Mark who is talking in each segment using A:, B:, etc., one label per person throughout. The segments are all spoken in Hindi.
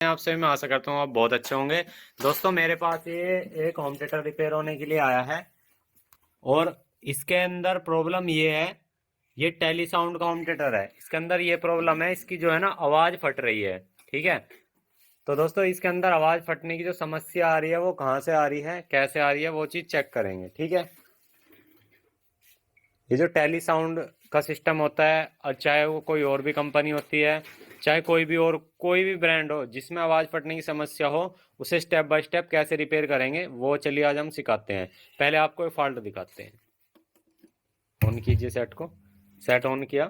A: आपसे मैं आशा करता हूँ आप बहुत अच्छे होंगे। दोस्तों मेरे पास ये एक होम थिएटर रिपेयर होने के लिए आया है और इसके अंदर प्रॉब्लम ये है, ये टेली साउंड का होम थिएटर है। इसके अंदर ये प्रॉब्लम है, इसकी जो है ना आवाज़ फट रही है। ठीक है, तो दोस्तों इसके अंदर आवाज़ फटने की जो समस्या आ रही है वो कहाँ से आ रही है, कैसे आ रही है, वो चीज़ चेक करेंगे। ठीक है, ये जो टेली साउंड का सिस्टम होता है, और चाहे वो कोई और भी कंपनी होती है, चाहे कोई भी ब्रांड हो जिसमें आवाज़ फटने की समस्या हो, उसे स्टेप बाय स्टेप कैसे रिपेयर करेंगे वो चलिए आज हम सिखाते हैं। पहले आपको एक फॉल्ट दिखाते हैं। ऑन कीजिए सेट को। सेट ऑन किया।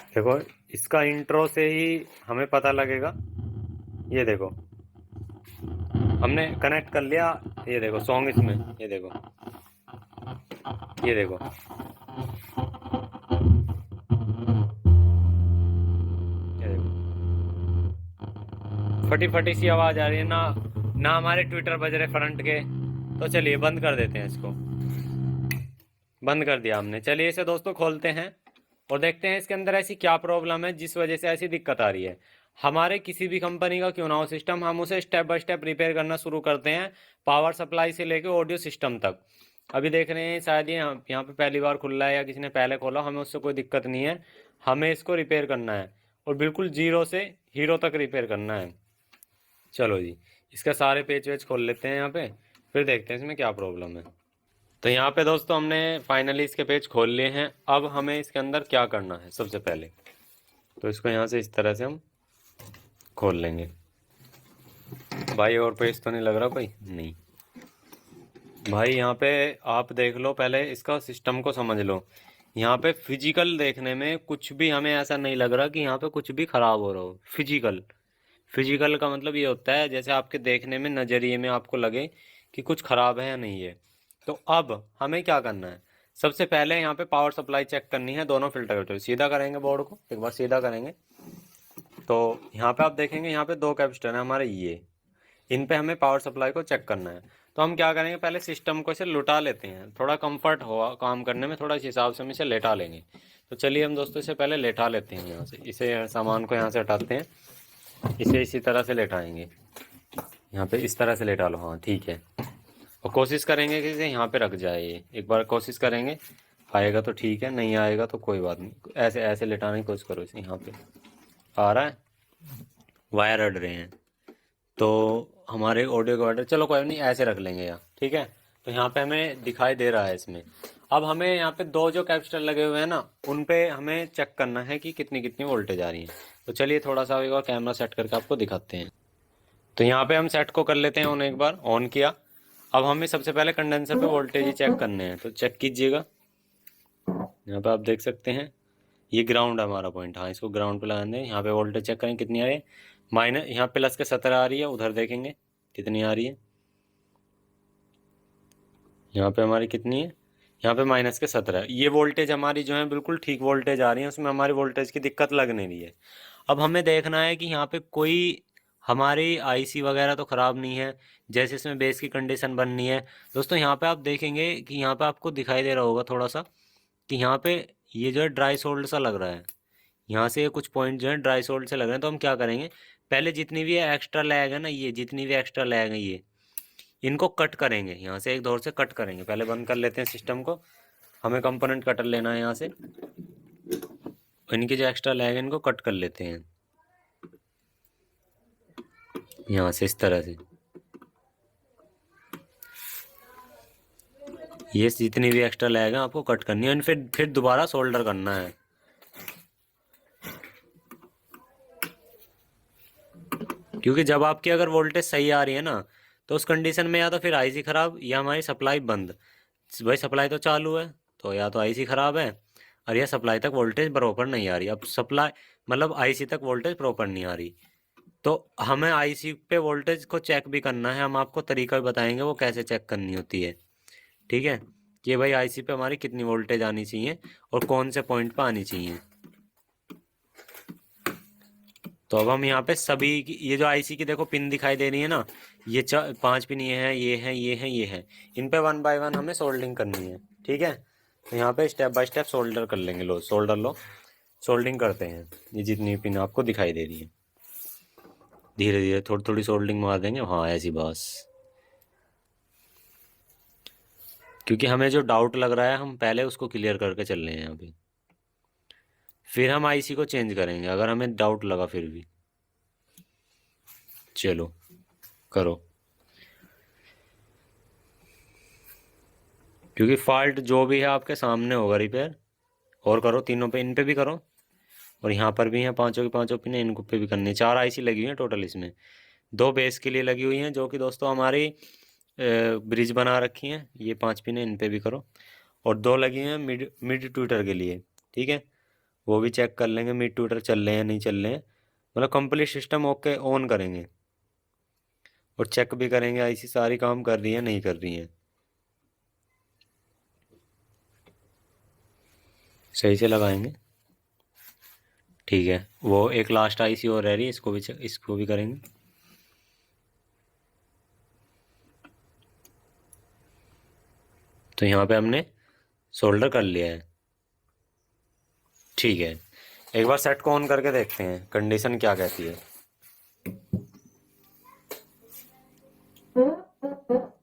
A: देखो इसका इंट्रो से ही हमें पता लगेगा। ये देखो हमने कनेक्ट कर लिया। ये देखो सॉन्ग इसमें, ये देखो, ये देखो, ये देखो फटी फटी सी आवाज़ आ रही है ना। ना हमारे ट्विटर बज रहे फ्रंट के। तो चलिए बंद कर देते हैं इसको। बंद कर दिया हमने। चलिए इसे दोस्तों खोलते हैं और देखते हैं इसके अंदर ऐसी क्या प्रॉब्लम है जिस वजह से ऐसी दिक्कत आ रही है। हमारे किसी भी कंपनी का क्यों ना हो सिस्टम, हम उसे स्टेप बाय स्टेप रिपेयर करना शुरू करते हैं, पावर सप्लाई से लेकर ऑडियो सिस्टम तक। अभी देख रहे हैं शायद ये यहाँ पे पहली बार खुल रहा है या किसी ने पहले खोला, हमें उससे कोई दिक्कत नहीं है। हमें इसको रिपेयर करना है और बिल्कुल जीरो से हीरो तक रिपेयर करना है। चलो जी, इसका सारे पेज वेज खोल लेते हैं यहाँ पे, फिर देखते हैं इसमें क्या प्रॉब्लम है। तो यहाँ पे दोस्तों हमने फाइनली इसके पेज खोल लिए हैं। अब हमें इसके अंदर क्या करना है सबसे पहले, तो इसको यहाँ से इस तरह से हम खोल लेंगे। भाई और पेज तो नहीं लग रहा कोई? नहीं भाई, यहाँ पे आप देख लो, पहले इसका सिस्टम को समझ लो। यहाँ पे फिजिकल देखने में कुछ भी हमें ऐसा नहीं लग रहा कि यहाँ पे कुछ भी खराब हो रहा हो। फिजिकल फिजिकल का मतलब ये होता है जैसे आपके देखने में नज़रिए में आपको लगे कि कुछ खराब है या नहीं है। तो अब हमें क्या करना है, सबसे पहले यहाँ पे पावर सप्लाई चेक करनी है। दोनों फिल्टर को सीधा करेंगे, बोर्ड को एक बार सीधा करेंगे तो यहाँ पे आप देखेंगे यहाँ पे दो कैपेसिटर है हमारे, ये इन पे हमें पावर सप्लाई को चेक करना है। तो हम क्या करेंगे, पहले सिस्टम को इसे लुटा लेते हैं, थोड़ा कंफर्ट हो काम करने में, थोड़ा इस हिसाब से हम इसे लेटा लेंगे। तो चलिए हम दोस्तों इसे पहले लेटा लेते हैं। यहाँ से इसे सामान को यहाँ से हटाते हैं, इसे इसी तरह से लेटाएंगे। यहाँ पे इस तरह से लेटा लो, हाँ ठीक है। और कोशिश करेंगे कि इसे यहाँ पे रख जाए। ये एक बार कोशिश करेंगे, आएगा तो ठीक है, नहीं आएगा तो कोई बात नहीं। ऐसे ऐसे लेटाने की कोशिश करो इसे। यहाँ पे आ रहा है, वायर अड़ रहे हैं तो हमारे ऑडियो के वायर, चलो कोई नहीं, ऐसे रख लेंगे यहाँ, ठीक है। तो यहाँ पे हमें दिखाई दे रहा है इसमें। अब हमें यहाँ पे दो जो कैपेसिटर लगे हुए हैं ना, उन पे हमें चेक करना है कि कितनी कितनी वोल्टेज आ रही है। तो चलिए थोड़ा सा एक बार कैमरा सेट करके आपको दिखाते हैं। तो यहाँ पे हम सेट को कर लेते हैं ऑन, एक बार ऑन किया। अब हमें सबसे पहले कंडेंसर पे वोल्टेज ही चेक करने हैं, तो चेक कीजिएगा। यहाँ पे आप देख सकते हैं ये ग्राउंड है हमारा पॉइंट, हाँ इसको ग्राउंड पे लगाने दें। यहाँ पे वोल्टेज चेक करें कितनी आ रही है। माइनस यहाँ प्लस के 17 आ रही है, उधर देखेंगे कितनी आ रही है। यहाँ पे हमारी कितनी है, यहाँ पे माइनस के 17। ये वोल्टेज हमारी जो है बिल्कुल ठीक वोल्टेज आ रही है, उसमें हमारी वोल्टेज की दिक्कत लग नहीं रही है। अब हमें देखना है कि यहाँ पे कोई हमारी आईसी वगैरह तो ख़राब नहीं है, जैसे इसमें बेस की कंडीशन बननी है। दोस्तों यहाँ पे आप देखेंगे कि यहाँ पे आपको दिखाई दे रहा होगा थोड़ा सा कि यहाँ पे ये जो है ड्राई सोल्ड सा लग रहा है। यहाँ से कुछ पॉइंट जो है ड्राई सोल्ड से लग रहे हैं। तो हम क्या करेंगे, पहले जितनी भी एक्स्ट्रा लैग है ना, ये जितनी भी एक्स्ट्रा लैग है ये, इनको कट करेंगे। यहाँ से एक दौर से कट करेंगे। पहले बंद कर लेते हैं सिस्टम को, हमें कंपोनेंट कटर लेना है यहाँ से। इनकी जो एक्स्ट्रा लैग है इनको कट कर लेते हैं यहाँ से इस तरह से। ये जितनी भी एक्स्ट्रा लैग है आपको कट करनी है, फिर दोबारा सोल्डर करना है। क्योंकि जब आपकी अगर वोल्टेज सही आ रही है ना, तो उस कंडीशन में या तो फिर आईसी ख़राब या हमारी सप्लाई बंद। भाई सप्लाई तो चालू है, तो या तो आईसी ख़राब है और या सप्लाई तक वोल्टेज प्रॉपर नहीं आ रही। अब सप्लाई मतलब आईसी तक वोल्टेज प्रॉपर नहीं आ रही, तो हमें आईसी पे वोल्टेज को चेक भी करना है। हम आपको तरीका भी बताएंगे वो कैसे चेक करनी होती है, ठीक है। कि भाई आईसी पे हमारी कितनी वोल्टेज आनी चाहिए और कौन से पॉइंट पे आनी चाहिए। तो अब हम यहाँ पे सभी ये जो आईसी की देखो पिन दिखाई दे रही है ना, ये 5 पिन, ये हैं, ये हैं, ये हैं, ये हैं। इन पे 1 बाय 1 हमें सोल्डरिंग करनी है, ठीक है। तो यहाँ पे स्टेप बाय स्टेप सोल्डर कर लेंगे। लो सोल्डर लो। सोल्डिंग करते हैं। ये जितनी पिन आपको दिखाई दे रही है, धीरे धीरे थोड़ी थोड़ी सोल्डिंग मार देंगे। हाँ ऐसी बस, क्योंकि हमें जो डाउट लग रहा है हम पहले उसको क्लियर करके चल रहे हैं यहाँ पे, फिर हम आईसी को चेंज करेंगे अगर हमें डाउट लगा फिर भी। चलो करो, क्योंकि फॉल्ट जो भी है आपके सामने होगा रिपेयर। और करो तीनों पे, इन पे भी करो, और यहाँ पर भी हैं पांचों की पांचों पिन, इनको पे भी करनी है। 4 आईसी लगी हुई हैं टोटल इसमें, 2 बेस के लिए लगी हुई हैं जो कि दोस्तों हमारी ब्रिज बना रखी हैं। ये 5 पिन इन पे भी करो, और 2 लगी हैं मिड मिड ट्विटर के लिए। ठीक है, वो भी चेक कर लेंगे मिड ट्विटर चल रहे हैं नहीं चल रहे हैं, मतलब कंप्लीट सिस्टम ओके ऑन करेंगे, और चेक भी करेंगे आईसी सारी काम कर रही है नहीं कर रही है, सही से लगाएंगे। ठीक है, वो एक लास्ट आईसी और रह रही है, इसको भी करेंगे। तो यहाँ पे हमने सोल्डर कर लिया है। ठीक है, एक बार सेट को ऑन करके देखते हैं कंडीशन क्या कहती है।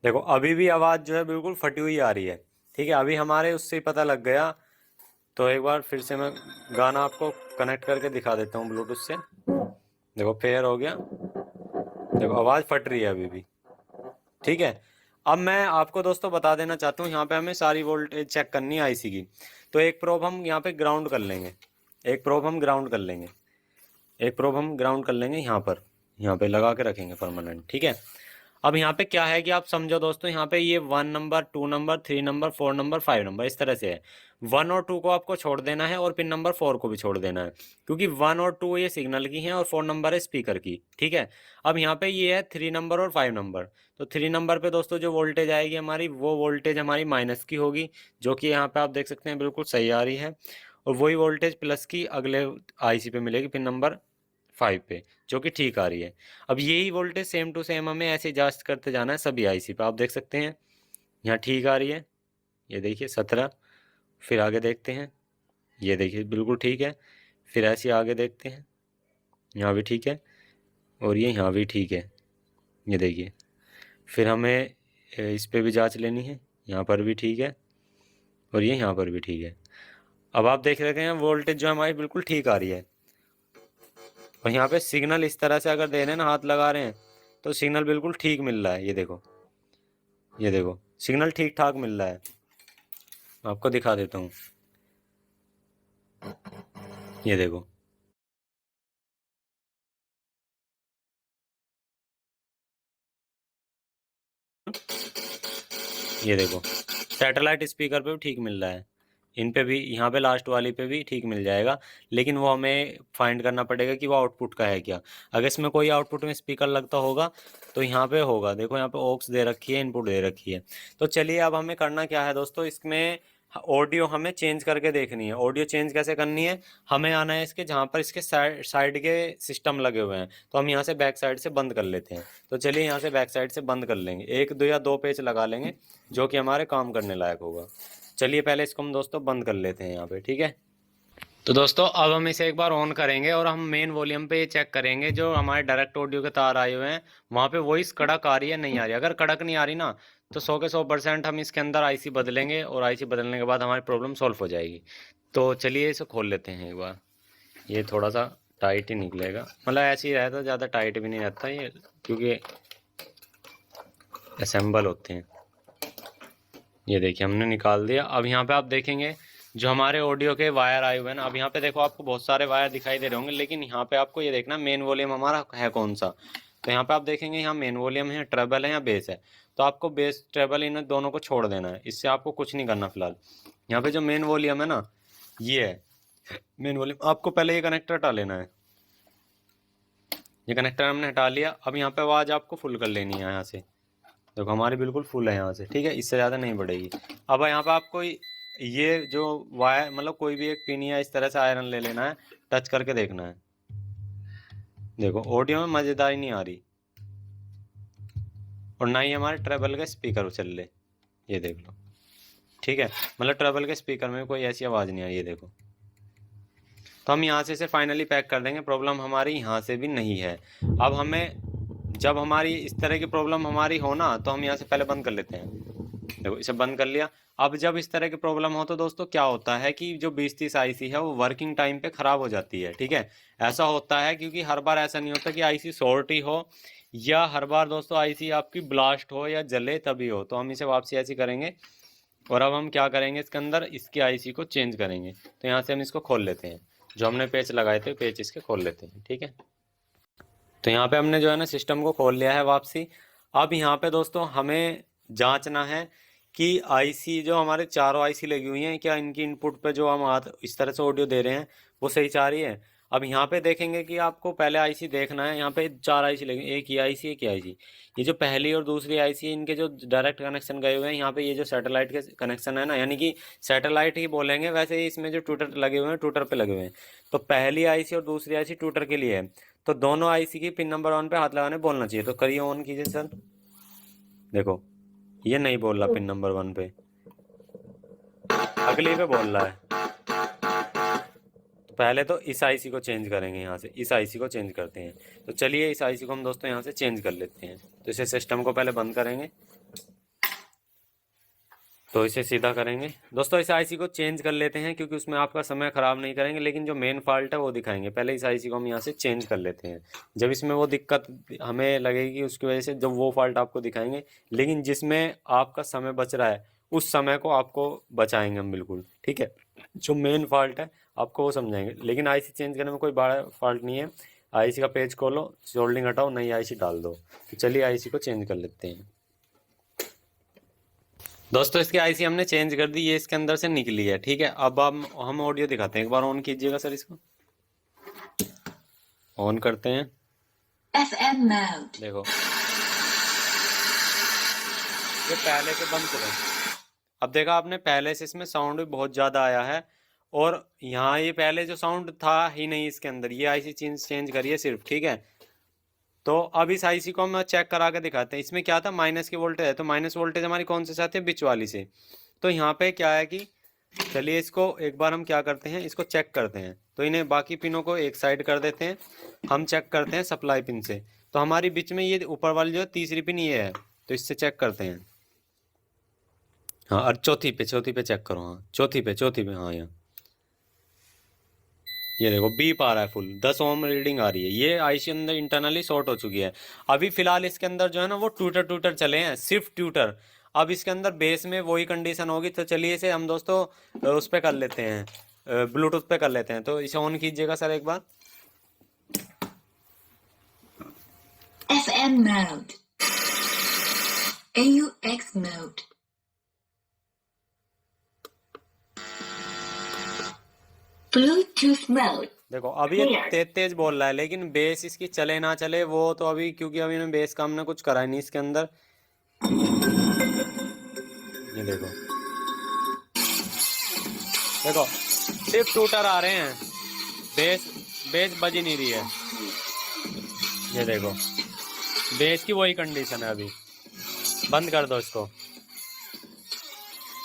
A: देखो अभी भी आवाज़ जो है बिल्कुल फटी हुई आ रही है। ठीक है, अभी हमारे उससे ही पता लग गया। तो एक बार फिर से मैं गाना आपको कनेक्ट करके दिखा देता हूँ ब्लूटूथ से। देखो फेयर हो गया, देखो आवाज़ फट रही है अभी भी। ठीक है, अब मैं आपको दोस्तों बता देना चाहता हूँ, यहाँ पे हमें सारी वोल्टेज चेक करनी है आईसी की। तो एक प्रोब हम यहाँ पे ग्राउंड कर लेंगे, एक प्रोब हम ग्राउंड कर लेंगे, एक प्रोब हम ग्राउंड कर लेंगे यहाँ पे लगा के रखेंगे परमानेंट। ठीक है, अब यहाँ पे क्या है कि आप समझो दोस्तों, यहाँ पे ये 1 number, 2 number, 3 number, 4 number, 5 number इस तरह से है। 1 और 2 को आपको छोड़ देना है, और पिन नंबर 4 को भी छोड़ देना है, क्योंकि 1 और 2 ये सिग्नल की हैं और 4 नंबर है स्पीकर की। ठीक है, अब यहाँ पे ये है 3 नंबर और 5 नंबर। तो 3 नंबर पे दोस्तों जो वोल्टेज आएगी हमारी, वो वोल्टेज हमारी माइनस की होगी, जो कि यहाँ पे आप देख सकते हैं बिल्कुल सही आ रही है। और वही वोल्टेज प्लस की अगले आईसी पे मिलेगी पिन नंबर 5 पे, जो कि ठीक आ रही है। अब यही वोल्टेज सेम टू सेम हमें ऐसे जांच करते जाना है सभी आईसी पे। आप देख सकते हैं यहाँ ठीक आ रही है, ये देखिए 17। फिर आगे देखते हैं, ये देखिए बिल्कुल ठीक है। फिर ऐसे आगे देखते हैं, यहाँ भी ठीक है, और ये यहाँ भी ठीक है, ये देखिए। फिर हमें इस पे भी जांच लेनी है, यहाँ पर भी ठीक है, और ये यहाँ पर भी ठीक है। अब आप देख रहे हैं वोल्टेज जो हमारी बिल्कुल ठीक आ रही है। और यहाँ पे सिग्नल इस तरह से अगर दे रहे हैं ना, हाथ लगा रहे हैं, तो सिग्नल बिल्कुल ठीक मिल रहा है। ये देखो, ये देखो सिग्नल ठीक ठाक मिल रहा है। आपको दिखा देता हूँ, ये देखो, ये देखो सैटेलाइट स्पीकर पे भी ठीक मिल रहा है, इन पे भी, यहाँ पे लास्ट वाली पे भी ठीक मिल जाएगा। लेकिन वो हमें फाइंड करना पड़ेगा कि वो आउटपुट का है क्या। अगर इसमें कोई आउटपुट में स्पीकर लगता होगा तो यहाँ पे होगा, देखो यहाँ पे ऑक्स दे रखी है, इनपुट दे रखी है। तो चलिए अब हमें करना क्या है दोस्तों, इसमें ऑडियो हमें चेंज करके देखनी है। ऑडियो चेंज कैसे करनी है, हमें आना है इसके जहाँ पर इसके साइड के सिस्टम लगे हुए हैं। तो हम यहाँ से बैक साइड से बंद कर लेते हैं। तो चलिए यहाँ से बैक साइड से बंद कर लेंगे, एक दो या दो पेच लगा लेंगे जो कि हमारे काम करने लायक होगा। चलिए पहले इसको हम दोस्तों बंद कर लेते हैं यहाँ पे। ठीक है, तो दोस्तों अब हम इसे एक बार ऑन करेंगे, और हम मेन वॉल्यूम पे ये चेक करेंगे जो हमारे डायरेक्ट ऑडियो के तार आए हुए हैं वहाँ पे वॉइस कड़क आ रही है नहीं आ रही। अगर कड़क नहीं आ रही ना, तो 100 के 100% हम इसके अंदर आईसी बदलेंगे, और आईसी बदलने के बाद हमारी प्रॉब्लम सॉल्व हो जाएगी। तो चलिए इसे खोल लेते हैं एक बार। ये थोड़ा सा टाइट ही निकलेगा, मतलब ऐसे ही रहता, ज़्यादा टाइट भी नहीं रहता ये, क्योंकि असेंबल होते हैं। ये देखिए हमने निकाल दिया। अब यहाँ पे आप देखेंगे जो हमारे ऑडियो के वायर आए हुए हैं ना, अब यहाँ पे देखो आपको बहुत सारे वायर दिखाई दे रहे होंगे, लेकिन यहाँ पे आपको ये देखना मेन वॉल्यूम हमारा है कौन सा। तो यहाँ पे आप देखेंगे यहाँ मेन वॉल्यूम है, ट्रेबल है या बेस है। तो आपको बेस ट्रेबल इन दोनों को छोड़ देना है, इससे आपको कुछ नहीं करना फिलहाल। यहाँ पे जो मेन वॉल्यूम है ना, ये है मेन वॉल्यूम। आपको पहले ये कनेक्टर हटा लेना है, ये कनेक्टर हमने हटा लिया। अब यहाँ पे आवाज़ आपको फुल कर लेनी है यहाँ से। देखो हमारी बिल्कुल फुल है यहाँ से, ठीक है, इससे ज़्यादा नहीं बढ़ेगी। अब यहाँ पे आपको ये जो वायर, मतलब कोई भी एक पिन या इस तरह से आयरन ले लेना है, टच करके देखना है। देखो ऑडियो में मज़ेदारी नहीं आ रही, और ना ही हमारे ट्रेबल के स्पीकर चल रहे, ये देख लो। ठीक है, मतलब ट्रेबल के स्पीकर में कोई ऐसी आवाज़ नहीं आ रही है, देखो। तो हम यहाँ से इसे फाइनली पैक कर देंगे, प्रॉब्लम हमारी यहाँ से भी नहीं है। अब हमें जब हमारी इस तरह की प्रॉब्लम हमारी हो ना, तो हम यहाँ से पहले बंद कर लेते हैं। देखो इसे बंद कर लिया। अब जब इस तरह की प्रॉब्लम हो तो दोस्तों क्या होता है कि जो 2030 आईसी है वो वर्किंग टाइम पे ख़राब हो जाती है, ठीक है। ऐसा होता है क्योंकि हर बार ऐसा नहीं होता कि आईसी शॉर्ट ही हो, या हर बार दोस्तों आईसी आपकी ब्लास्ट हो या जले तभी हो। तो हम इसे वापसी ऐसी करेंगे, और अब हम क्या करेंगे, इसके अंदर इसकी आईसी को चेंज करेंगे। तो यहाँ से हम इसको खोल लेते हैं, जो हमने पेच लगाए थे पेच इसके खोल लेते हैं, ठीक है। तो यहाँ पे हमने जो है ना सिस्टम को खोल लिया है वापसी। अब यहाँ पे दोस्तों हमें जांचना है कि आईसी जो हमारे चारों आईसी लगी हुई हैं, क्या इनकी इनपुट पे जो हम इस तरह से ऑडियो दे रहे हैं वो सही जा रही है। अब यहाँ पे देखेंगे कि आपको पहले आईसी देखना है। यहाँ पे 4 आईसी लगी, एक ही आईसी, एक ही आईसी। ये जो पहली और दूसरी आईसी है इनके जो डायरेक्ट कनेक्शन गए हुए हैं, यहाँ पे ये जो सैटेलाइट के कनेक्शन है ना, यानी कि सैटेलाइट ही बोलेंगे, वैसे ही इसमें जो ट्विटर लगे हुए हैं ट्विटर पे लगे हुए हैं। तो पहली आईसी और दूसरी आईसी ट्विटर के लिए है। तो दोनों आईसी की पिन नंबर 1 पे हाथ लगाने बोलना चाहिए। तो करिए, ऑन कीजिए सर। देखो ये नहीं बोल रहा पिन नंबर 1 पे, अगली पे बोल रहा है। तो पहले तो इस आईसी को चेंज करेंगे, यहाँ से इस आईसी को चेंज करते हैं। तो चलिए इस आईसी को हम दोस्तों यहाँ से चेंज कर लेते हैं। तो इसे सिस्टम को पहले बंद करेंगे, तो इसे सीधा करेंगे दोस्तों। इस आईसी को चेंज कर लेते हैं क्योंकि उसमें आपका समय ख़राब नहीं करेंगे, लेकिन जो मेन फॉल्ट है वो दिखाएंगे। पहले इस आईसी को हम यहाँ से चेंज कर लेते हैं। जब इसमें वो दिक्कत हमें लगेगी उसकी वजह से जब वो फॉल्ट आपको दिखाएंगे, लेकिन जिसमें आपका समय बच रहा है उस समय को आपको बचाएंगे हम बिल्कुल, ठीक है। जो मेन फॉल्ट है आपको वो समझाएंगे, लेकिन आईसी चेंज करने में कोई बड़ा फॉल्ट नहीं है। आईसी का पेज खोलो, सोल्डिंग हटाओ, नई आईसी डाल दो। तो चलिए आईसी को चेंज कर लेते हैं दोस्तों। इसकी आईसी हमने चेंज कर दी, ये इसके अंदर से निकली है, ठीक है। अब हम ऑडियो दिखाते हैं, एक बार ऑन कीजिएगा सर। इसको ऑन करते हैं,
B: FM mode।
A: देखो ये पहले से बंद करें। अब देखा आपने, पहले से इसमें साउंड भी बहुत ज़्यादा आया है, और यहाँ ये पहले जो साउंड था ही नहीं इसके अंदर। ये आईसी चेंज करिए सिर्फ, ठीक है। तो अब इस आईसी को हम चेक करा के दिखाते हैं। इसमें क्या था, माइनस की वोल्टेज है, तो माइनस वोल्टेज हमारी कौन से साथ है, बीच वाली से। तो यहाँ पे क्या है कि चलिए इसको एक बार हम क्या करते हैं, इसको चेक करते हैं। तो इन्हें बाकी पिनों को एक साइड कर देते हैं, हम चेक करते हैं सप्लाई पिन से। तो हमारी बीच में ये ऊपर वाली जो तीसरी पिन ये है, तो इससे चेक करते हैं। हाँ, और चौथी पे चेक करो। हाँ चौथी पे, हाँ यहाँ ये देखो बीप आ रहा है, फुल 10 ओम रीडिंग आ रही है। ये आईसी अंदर इंटरनली शॉर्ट हो चुकी है। अभी फिलहाल इसके अंदर जो है ना वो ट्यूटर चले हैं, सिर्फ ट्यूटर। अब इसके अंदर बेस में वही कंडीशन होगी। तो चलिए इसे हम दोस्तों उस पर कर लेते हैं, ब्लूटूथ पे कर लेते हैं। तो इसे ऑन कीजिएगा सर एक बार।
B: FM mode। AUX mode। Bluetooth mode।
A: देखो अभी ये तेज बोल रहा है, लेकिन बेस इसकी चले ना चले वो तो अभी, क्योंकि अभी ने बेस का हमने कुछ करा ही नहीं इसके अंदर। ये देखो सिर्फ टूटर आ रहे हैं, बेस बज ही नहीं रही है। ये देखो बेस की वही कंडीशन है। अभी बंद कर दो इसको।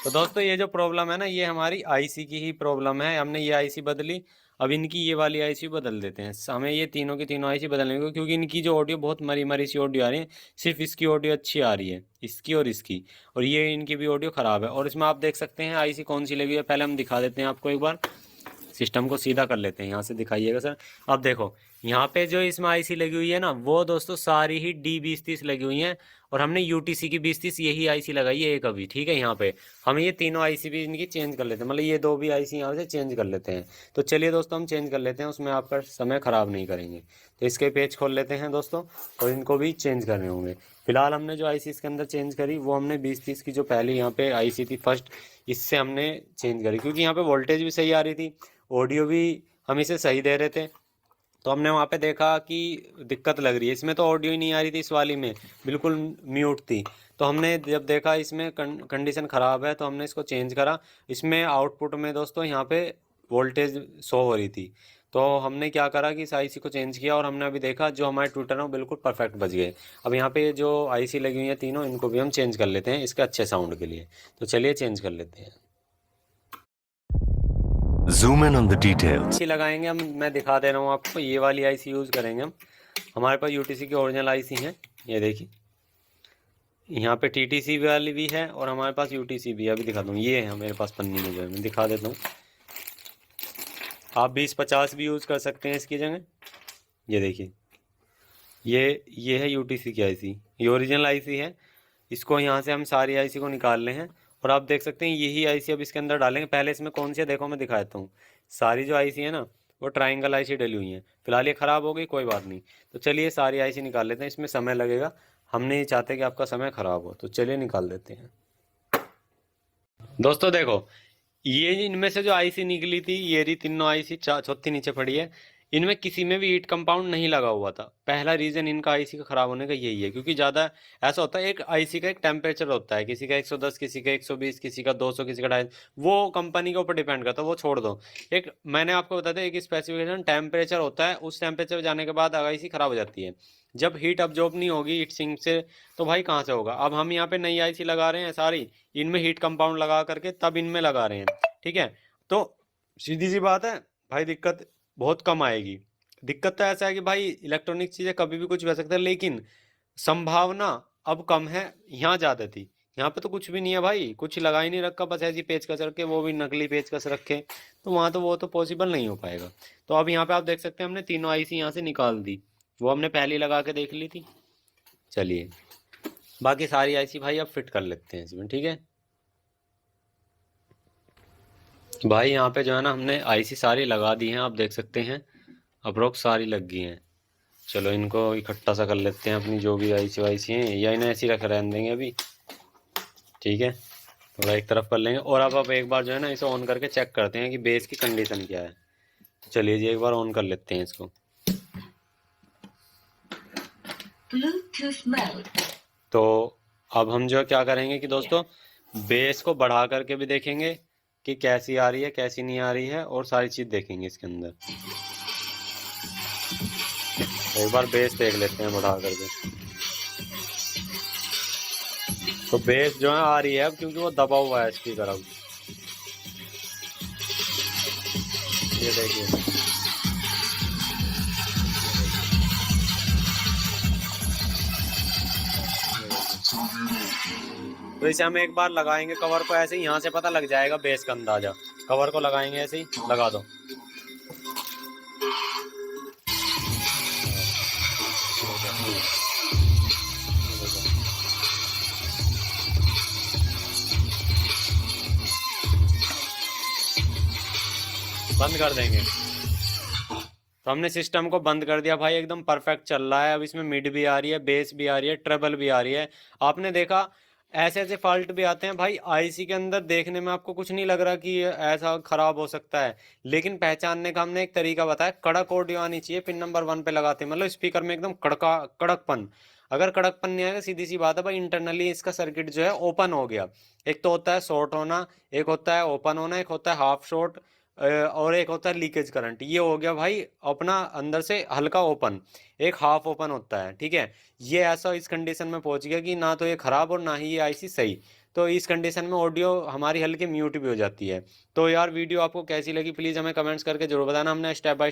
A: तो दोस्तों ये जो प्रॉब्लम है ना, ये हमारी आईसी की ही प्रॉब्लम है। हमने ये आईसी बदली, अब इनकी ये वाली आईसी बदल देते हैं। हमें ये तीनों की तीनों आईसी बदलने को, क्योंकि इनकी जो ऑडियो बहुत मरी मरी सी ऑडियो आ रही है। सिर्फ इसकी ऑडियो अच्छी आ रही है, इसकी और इसकी, और ये इनकी भी ऑडियो ख़राब है। और इसमें आप देख सकते हैं आईसी कौन सी लगी है, पहले हम दिखा देते हैं आपको एक बार। सिस्टम को सीधा कर लेते हैं, यहाँ से दिखाइएगा सर। अब देखो यहाँ पे जो इसमें आईसी लगी हुई है ना, वो दोस्तों सारी ही D2030 लगी हुई हैं, और हमने UTC की 2030 यही आईसी लगाई है एक अभी, ठीक है। यहाँ पे हम ये तीनों आईसी भी इनकी चेंज कर लेते हैं, मतलब ये दो भी आईसी यहाँ से चेंज कर लेते हैं। तो चलिए दोस्तों हम चेंज कर लेते हैं, उसमें आपका समय ख़राब नहीं करेंगे। तो इसके पेज खोल लेते हैं दोस्तों, और इनको भी चेंज करने होंगे। फिलहाल हमने जो आईसी इसके अंदर चेंज करी वो हमने 2030 की जो पहली यहाँ पे आईसी थी फर्स्ट, इससे हमने चेंज करी, क्योंकि यहाँ पे वोल्टेज भी सही आ रही थी, ऑडियो भी हम इसे सही दे रहे थे। तो हमने वहाँ पे देखा कि दिक्कत लग रही है, इसमें तो ऑडियो ही नहीं आ रही थी, इस वाली में बिल्कुल म्यूट थी। तो हमने जब देखा इसमें कंडीशन ख़राब है, तो हमने इसको चेंज करा। इसमें आउटपुट में दोस्तों यहाँ पे वोल्टेज शो हो रही थी। तो हमने क्या करा कि इस आईसी को चेंज किया, और हमने अभी देखा जो हमारे ट्विटर है वो बिल्कुल परफेक्ट बज गए। अब यहाँ पे जो आईसी लगी हुई है तीनों, इनको भी हम चेंज कर लेते हैं इसके अच्छे साउंड के लिए। तो चलिए चेंज कर लेते हैं।
C: Zoom in on the details.
A: IC लगाएंगे हम, मैं दिखा दे रहा हूँ आपको। ये वाली आईसी यूज़ करेंगे हम। हमारे पास यूटीसी की ओरिजिनल आईसी है, ये देखिए। यहाँ पे टीटीसी वाली भी है और हमारे पास यूटीसी भी है। अभी दिखा दूँ, ये है मेरे पास पन्नी में जो है, मैं दिखा देता हूँ। आप 2050 भी यूज़ कर सकते हैं इसकी जगह। ये देखिए, ये है यूटीसी की आईसी, ये ओरिजिनल आईसी है। इसको यहाँ से हम सारी आईसी को निकाल ले हैं और आप देख सकते हैं यही आईसी अब इसके अंदर डालेंगे। पहले इसमें कौन सी है देखो, मैं दिखा देता हूँ। सारी जो आईसी है ना, वो ट्रायंगल आईसी डली हुई है। फिलहाल ये ख़राब हो गई, कोई बात नहीं। तो चलिए सारी आईसी निकाल लेते हैं। इसमें समय लगेगा, हम नहीं चाहते कि आपका समय ख़राब हो, तो चलिए निकाल देते हैं। दोस्तों देखो, ये इनमें से जो आईसी निकली थी, ये रही तीनों आईसी, चौथी नीचे पड़ी है। इनमें किसी में भी हीट कंपाउंड नहीं लगा हुआ था। पहला रीज़न इनका आईसी का ख़राब होने का यही है, क्योंकि ज़्यादा ऐसा होता है, एक आईसी का एक टेम्परेचर होता है, किसी का 110, किसी का 120, किसी का 200, किसी का 250, वो कंपनी के ऊपर डिपेंड करता है, वो छोड़ दो। एक मैंने आपको बता दें, एक स्पेसिफिकेशन टेम्परेचर होता है, उस टेम्परेचर पे जाने के बाद आईसी ख़राब हो जाती है। जब हीट अब्जॉर्ब नहीं होगी हीट सिंक से, तो भाई कहाँ से होगा। अब हम यहाँ पे नई आईसी लगा रहे हैं सारी, इनमें हीट कंपाउंड लगा करके तब इनमें लगा रहे हैं, ठीक है। तो सीधी सी बात है भाई, दिक्कत बहुत कम आएगी। दिक्कत तो ऐसा है कि भाई इलेक्ट्रॉनिक चीज़ें कभी भी कुछ भी हो सकता है, लेकिन संभावना अब कम है, यहाँ ज़्यादा थी। यहाँ पे तो कुछ भी नहीं है भाई, कुछ लगा ही नहीं रखा, बस ऐसी पेचकस रखे, वो भी नकली पेचकस रखे। तो वहाँ तो वो तो पॉसिबल नहीं हो पाएगा। तो अब यहाँ पे आप देख सकते हैं हमने तीनों आईसी यहाँ से निकाल दी, वो हमने पहले लगा के देख ली थी। चलिए बाकी सारी आईसी भाई अब फिट कर लेते हैं इसमें, ठीक है भाई। यहाँ पे जो है ना, हमने आईसी सारी लगा दी हैं, आप देख सकते हैं अप्रोक्स सारी लग गई हैं। चलो इनको इकट्ठा सा कर लेते हैं, अपनी जो भी आईसी वाईसी हैं, या इन्हें ऐसी रख रहने देंगे अभी, ठीक है। थोड़ा एक तरफ कर लेंगे और अब एक बार जो है ना, इसे ऑन करके चेक करते हैं कि बेस की कंडीशन क्या है। चलिए जी एक बार ऑन कर लेते हैं इसको।
B: Bluetooth mode.
A: तो अब हम जो क्या करेंगे कि दोस्तों, बेस को बढ़ा करके भी देखेंगे कि कैसी आ रही है कैसी नहीं आ रही है, और सारी चीज़ देखेंगे इसके अंदर। एक बार बेस देख लेते हैं बढ़ा करके। तो बेस जो है आ रही है अब, क्योंकि वो दबा हुआ है स्पीकर अब। ये देखिए, तो इसे हम एक बार लगाएंगे कवर को, ऐसे ही यहाँ से पता लग जाएगा बेस का अंदाजा। कवर को लगाएंगे, ऐसे ही लगा दो। बंद कर देंगे। तो हमने सिस्टम को बंद कर दिया भाई, एकदम परफेक्ट चल रहा है। अब इसमें मिड भी आ रही है, बेस भी आ रही है, ट्रेबल भी आ रही है। आपने देखा ऐसे ऐसे फॉल्ट भी आते हैं भाई आईसी के अंदर, देखने में आपको कुछ नहीं लग रहा कि ये ऐसा खराब हो सकता है, लेकिन पहचानने का हमने एक तरीका बताया। कड़क ऑडियो आनी चाहिए पिन नंबर 1 पे लगाते हैं, मतलब स्पीकर में एकदम कड़कपन। अगर कड़कपन नहीं आएगा, सीधी सी बात है भाई, इंटरनली इसका सर्किट जो है ओपन हो गया। एक तो होता है शॉर्ट होना, एक होता है ओपन होना, एक होता है हाफ शॉर्ट, और एक होता है लीकेज करंट। ये हो गया भाई अपना अंदर से हल्का ओपन, एक हाफ ओपन होता है, ठीक है। ये ऐसा इस कंडीशन में पहुंच गया कि ना तो ये खराब और ना ही ये आईसी सही। तो इस कंडीशन में ऑडियो हमारी हल्की म्यूट भी हो जाती है। तो यार वीडियो आपको कैसी लगी प्लीज़ हमें कमेंट्स करके जरूर बताना। हमने स्टेप बाय